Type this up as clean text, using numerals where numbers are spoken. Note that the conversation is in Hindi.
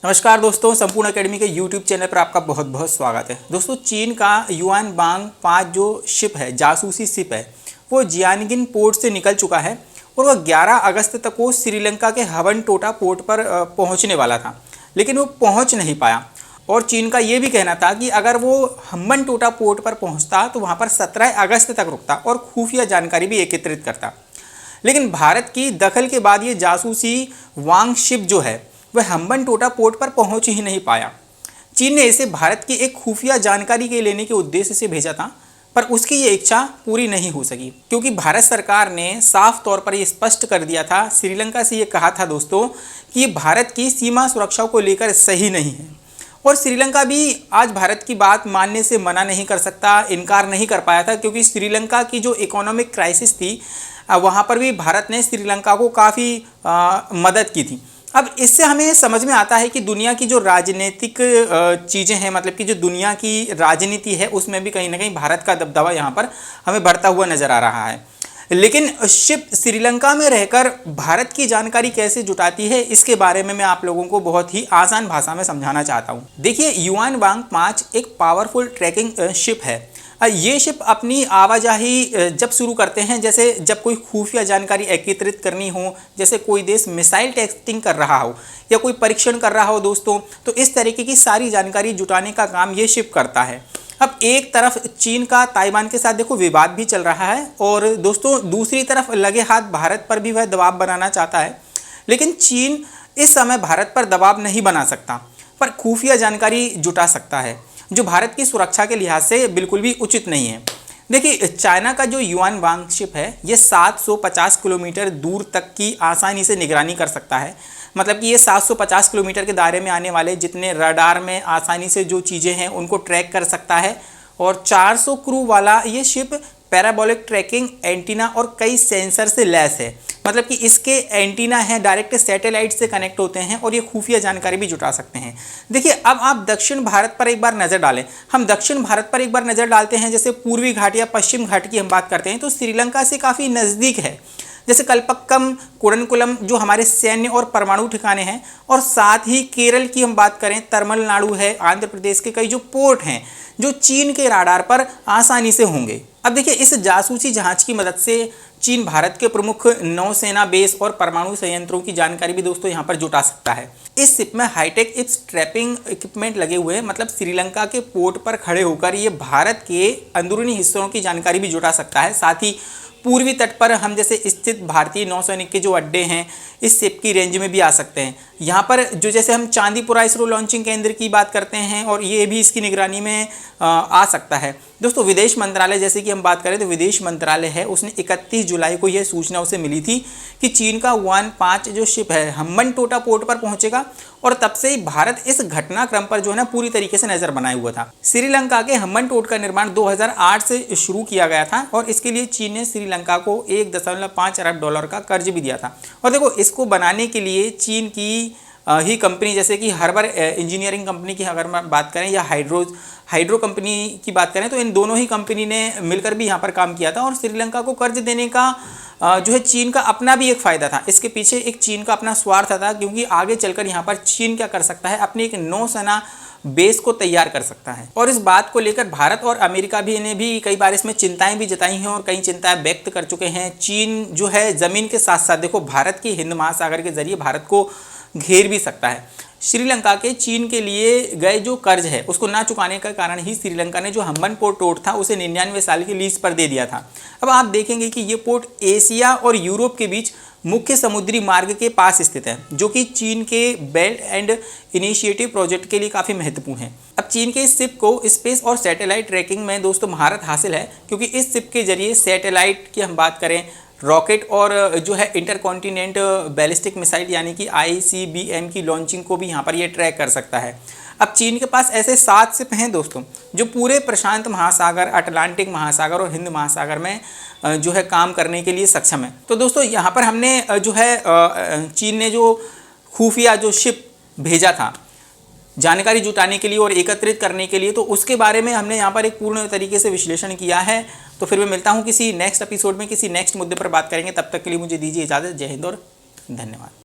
नमस्कार दोस्तों, संपूर्ण एकेडमी के यूट्यूब चैनल पर आपका बहुत बहुत स्वागत है। दोस्तों, चीन का युआन बांग 5 जो शिप है, जासूसी शिप है, वो जियानगिन पोर्ट से निकल चुका है और वह 11 अगस्त तक वो श्रीलंका के हवनटोटा पोर्ट पर पहुंचने वाला था, लेकिन वो पहुंच नहीं पाया। और चीन का ये भी कहना था कि अगर वो हम्बनटोटा पोर्ट पर पहुंचता तो वहाँ पर 17 अगस्त तक रुकता और खुफिया जानकारी भी एकत्रित करता। लेकिन भारत की दखल के बाद ये जासूसी वांग शिप जो है वह हम्बनटोटा पोर्ट पर पहुंच ही नहीं पाया। चीन ने इसे भारत की एक खुफिया जानकारी के लेने के उद्देश्य से भेजा था, पर उसकी ये इच्छा पूरी नहीं हो सकी, क्योंकि भारत सरकार ने साफ तौर पर यह स्पष्ट कर दिया था, श्रीलंका से ये कहा था दोस्तों कि ये भारत की सीमा सुरक्षा को लेकर सही नहीं है। और श्रीलंका भी आज भारत की बात मानने से मना नहीं कर सकता, इनकार नहीं कर पाया था, क्योंकि श्रीलंका की जो इकोनॉमिक क्राइसिस थी वहाँ पर भी भारत ने श्रीलंका को काफ़ी मदद की थी। अब इससे हमें समझ में आता है कि दुनिया की जो राजनीतिक चीज़ें हैं, मतलब कि जो दुनिया की राजनीति है, उसमें भी कहीं ना कहीं भारत का दबदबा यहाँ पर हमें बढ़ता हुआ नज़र आ रहा है। लेकिन शिप श्रीलंका में रहकर भारत की जानकारी कैसे जुटाती है, इसके बारे में मैं आप लोगों को बहुत ही आसान भाषा में समझाना चाहता हूँ। देखिए, युआन वांग 5 एक पावरफुल ट्रैकिंग शिप है। ये शिप अपनी आवाजाही जब शुरू करते हैं, जैसे जब कोई खुफिया जानकारी एकत्रित करनी हो, जैसे कोई देश मिसाइल टेस्टिंग कर रहा हो या कोई परीक्षण कर रहा हो दोस्तों, तो इस तरीके की सारी जानकारी जुटाने का काम ये शिप करता है। अब एक तरफ चीन का ताइवान के साथ देखो विवाद भी चल रहा है, और दोस्तों दूसरी तरफ लगे हाथ भारत पर भी वह दबाव बनाना चाहता है। लेकिन चीन इस समय भारत पर दबाव नहीं बना सकता, पर खुफिया जानकारी जुटा सकता है, जो भारत की सुरक्षा के लिहाज से बिल्कुल भी उचित नहीं है। देखिए, चाइना का जो युआन वांग शिप है, ये 750 किलोमीटर दूर तक की आसानी से निगरानी कर सकता है। मतलब कि ये 750 किलोमीटर के दायरे में आने वाले जितने रडार में आसानी से जो चीज़ें हैं उनको ट्रैक कर सकता है। और 400 क्रू वाला ये शिप पैराबोलिक ट्रैकिंग एंटीना और कई सेंसर से लैस है। मतलब कि इसके एंटीना हैं, डायरेक्ट सैटेलाइट से कनेक्ट होते हैं और ये खुफिया जानकारी भी जुटा सकते हैं। देखिए, अब आप दक्षिण भारत पर एक बार नज़र डालें। हम दक्षिण भारत पर एक बार नज़र डालते हैं, जैसे पूर्वी घाट या पश्चिम घाट की हम बात करते हैं, तो श्रीलंका से काफ़ी नज़दीक है। जैसे कल्पक्कम, कुडनकुलम जो हमारे सैन्य और परमाणु ठिकाने हैं, और साथ ही केरल की हम बात करें, तमिलनाडु है, आंध्र प्रदेश के कई जो पोर्ट हैं जो चीन के राडार पर आसानी से होंगे। अब देखिए, इस जासूसी जहाज की मदद से चीन भारत के प्रमुख नौसेना बेस और परमाणु संयंत्रों की जानकारी भी दोस्तों यहाँ पर जुटा सकता है। इस शिप में हाईटेक इप्स ट्रैपिंग इक्विपमेंट लगे हुए हैं, मतलब श्रीलंका के पोर्ट पर खड़े होकर ये भारत के अंदरूनी हिस्सों की जानकारी भी जुटा सकता है। साथ ही पूर्वी तट पर हम जैसे स्थित भारतीय नौसैनिक के जो अड्डे हैं, इस शिप की रेंज में भी आ सकते हैं। यहाँ पर जो जैसे हम चांदीपुरा इसरो लॉन्चिंग केंद्र की बात करते हैं, और ये भी इसकी निगरानी में आ सकता है। दोस्तों, विदेश मंत्रालय जैसे कि हम बात करें तो विदेश मंत्रालय है, उसने 31 जुलाई को यह सूचना उसे मिली थी कि चीन का युआन 5 जो शिप है हम्बनटोटा पोर्ट पर पहुंचेगा, और तब से ही भारत इस घटनाक्रम पर जो है ना पूरी तरीके से नजर बनाए हुआ था। श्रीलंका के हम्बनटोट का निर्माण 2008 से शुरू किया गया था, और इसके लिए चीन ने श्रीलंका को $1.5 अरब का कर्ज भी दिया था। और देखो, इसको बनाने के लिए चीन की ही कंपनी जैसे कि हार्बर इंजीनियरिंग कंपनी की अगर मैं बात करें, या हाइड्रो कंपनी की बात करें, तो इन दोनों ही कंपनी ने मिलकर भी यहाँ पर काम किया था। और श्रीलंका को कर्ज देने का जो है चीन का अपना भी एक फ़ायदा था, इसके पीछे एक चीन का अपना स्वार्थ था, क्योंकि आगे चलकर यहाँ पर चीन क्या कर सकता है, अपनी एक नौसेना बेस को तैयार कर सकता है। और इस बात को लेकर भारत और अमेरिका भी ने भी कई बार इसमें चिंताएं भी जताई हैं और कई चिंताएं व्यक्त कर चुके हैं। चीन जो है ज़मीन के साथ साथ देखो भारत के हिंद महासागर के जरिए भारत को घेर भी सकता है। श्रीलंका के चीन के लिए गए जो कर्ज है उसको ना चुकाने का कारण ही श्रीलंका ने जो हम्बन पोर्ट था उसे 99 साल की लीज पर दे दिया था। अब आप देखेंगे कि ये पोर्ट एशिया और यूरोप के बीच मुख्य समुद्री मार्ग के पास स्थित है, जो कि चीन के बेल्ट एंड इनिशिएटिव प्रोजेक्ट के लिए काफ़ी महत्वपूर्ण है। अब चीन के इस शिप को स्पेस और सैटेलाइट ट्रैकिंग में दोस्तों महारत हासिल है, क्योंकि इस शिप के जरिए सैटेलाइट की हम बात करें, रॉकेट और जो है इंटरकॉन्टिनेंट बैलिस्टिक मिसाइल यानी कि ICBM की लॉन्चिंग को भी यहाँ पर ये ट्रैक कर सकता है। अब चीन के पास ऐसे 7 शिप हैं दोस्तों, जो पूरे प्रशांत महासागर, अटलांटिक महासागर और हिंद महासागर में जो है काम करने के लिए सक्षम है। तो दोस्तों, यहाँ पर हमने जो है चीन ने जो खुफिया जो शिप भेजा था जानकारी जुटाने के लिए और एकत्रित करने के लिए, तो उसके बारे में हमने यहाँ पर एक पूर्ण तरीके से विश्लेषण किया है। तो फिर मैं मिलता हूँ किसी नेक्स्ट एपिसोड में, किसी नेक्स्ट मुद्दे पर बात करेंगे। तब तक के लिए मुझे दीजिए इजाज़त। जय हिंद और धन्यवाद।